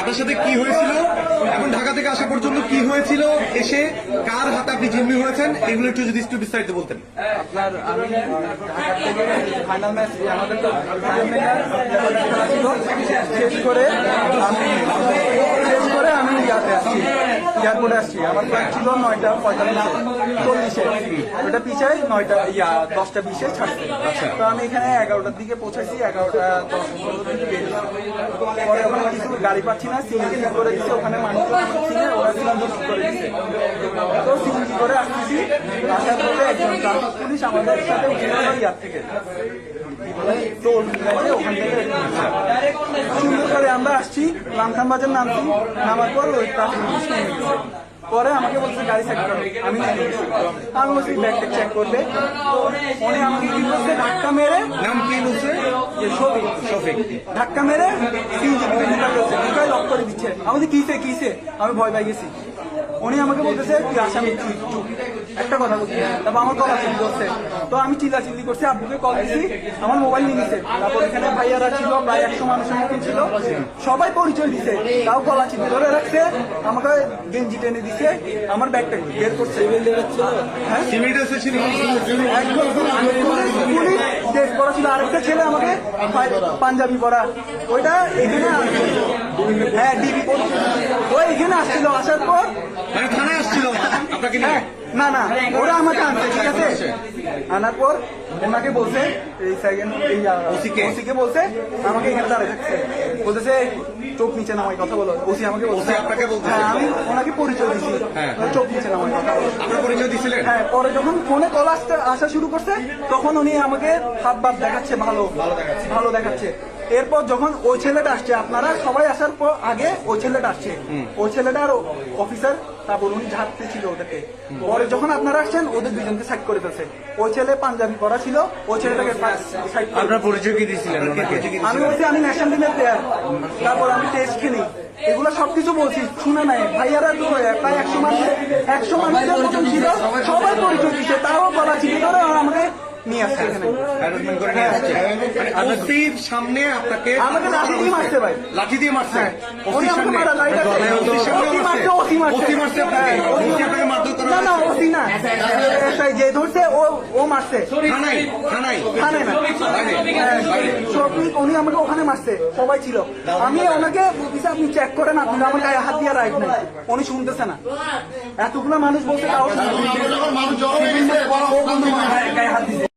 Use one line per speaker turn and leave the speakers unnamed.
আপনার সাথে কি হয়েছিল, এখন ঢাকা থেকে আসা পর্যন্ত কি হয়েছিল, এসে কার হাতে আপনি জিম্মি হয়েছেন, এগুলো একটু যদি একটু বিস্তারিত বলতেন।
আপনার আমি ঢাকা থেকে ফাইনাল ম্যাচ আমাদের তো খেলা ছিল, শেষ করে আমি এয়ারপোর্টে আসছি। আমার ফ্লাইট ছিল 9:45-40, ওটা পিছায় 10:20 ছাড়ছে। তো আমি এখানে 11টার দিকে পৌঁছাইছি, 11:10-15 দিকে বেরিয়েছি। পরে ওখানে কিছু গাড়ি পাচ্ছি না, সিএনজি করে দিচ্ছে, ওখানে মানুষ ছিল, ওরা সিএনজি করে দিচ্ছে। তো সিএনজি করে আসতেছি, আসার পরে একজন ট্রাফিক পুলিশ আমাদের সাথে ইয়ার থেকে টোল ওখান থেকে সুন্দর করে আমরা আসছি, লামখাম বাজার নামছি, নামার পর ওই ট্রাফিক পুলিশ নেমে গেছে। পরে আমাকে বলছে গাড়ি চেক করো, আমি আমি বলছি ব্যাগটা চেক করবে। উনি আমাকে কি বলছে, ধাক্কা মেরে,
নাম কি বলছে?
শফিক ধাক্কা মেরে সিএনজি ঢুকাই লক করে দিচ্ছে। আমাদের কিসে আমি ভয় পাই গেছি। উনি আমাকে বলতেছে তুই আসামি, একটা কথা বলছি, তারপর আমার কলা চিল্লি করছে। তো আমি চিল্লাচিল্লি করছি, আব্বুকে কল দিচ্ছি, আমার মোবাইল নিয়ে নিছে। তারপর এখানে ভাইয়ারা ছিল, প্রায় 100 মানুষের মতন ছিল, সবাই পরিচয় দিছে, তাও কলা চিল্লি ধরে রাখছে, আমাকে গেঞ্জি টেনে দিছে, আমার ব্যাগটা বের করছে। হ্যাঁ পুলিশ ড্রেস পরা ছিল, আরেকটা ছেলে আমাকে পাঞ্জাবি পরা, ওইটা এখানে হ্যাঁ ডিবি ওই এখানে আসছিল। আসার পর
থানায় আসছিল আপনাকে নিয়ে?
না ওরা আমাকে আনছে, ঠিক আছে। আনার পর ওনাকে বলছে, এই সেকেন্ড ওসিকে বলছে আমাকে এখানে দাঁড়িয়ে থাকছে, বলতেছে চোখ নিচে নামাই কথা বলো। ওসি আমাকে বলছে,
আপনাকে বলছে?
হ্যাঁ, আমি ওনাকে পরিচয় দিচ্ছি, চোখ নিচে নামাই কথা বলো।
আপনার পরিচয় দিছিলেন?
হ্যাঁ, পরে যখন ফোনে কল আসা শুরু করছে, তখন উনি আমাকে হাত বাদ দেখাচ্ছে, ভালো দেখাচ্ছে। এরপর যখন ওই ছেলেটা আসছে, আপনারা সবাই আসার পর আগে ওই ছেলেটা আসছে, ওই ছেলেটার অফিসার, তারপর উনি ঝাড়তে ছিল ওদেরকে। পরে যখন আপনারা আসছেন, ওদের দুজনকে সাইড করে ফেলছে। ওই ছেলে পাঞ্জাবি পরা ছিল, ওই ছেলেটাকে সাইড।
আপনার পরিচয় কি দিয়েছিলেন?
আমি বলছি আমি ন্যাশনাল টিমের প্লেয়ার, তারপর আমি টেস্ট খেলি, এগুলো সবকিছু বলছি, শুনে নাই। ভাইয়ারা প্রায় 100 মানুষের মতন ছিল, সবাই পরিচয় দিচ্ছে, তাও বলা ছিল ধরে আমাকে নিয়ে আসছে এখানে।
সামনে আপনাকে
লাঠি দিয়ে মারছে, ভাই
লাঠি দিয়ে মারছে।
যে ধরছে ও মারছে, উনি আমাকে ওখানে মারছে, সবাই ছিল। আমি ওনাকে বলতেছি আপনি চেক করেন, আপনি আমার গায়ে হাত দিয়ে রাইট নাই, উনি শুনতেছে না। এতগুলো মানুষ বলছে, তাও গায়ে হাত দিচ্ছে।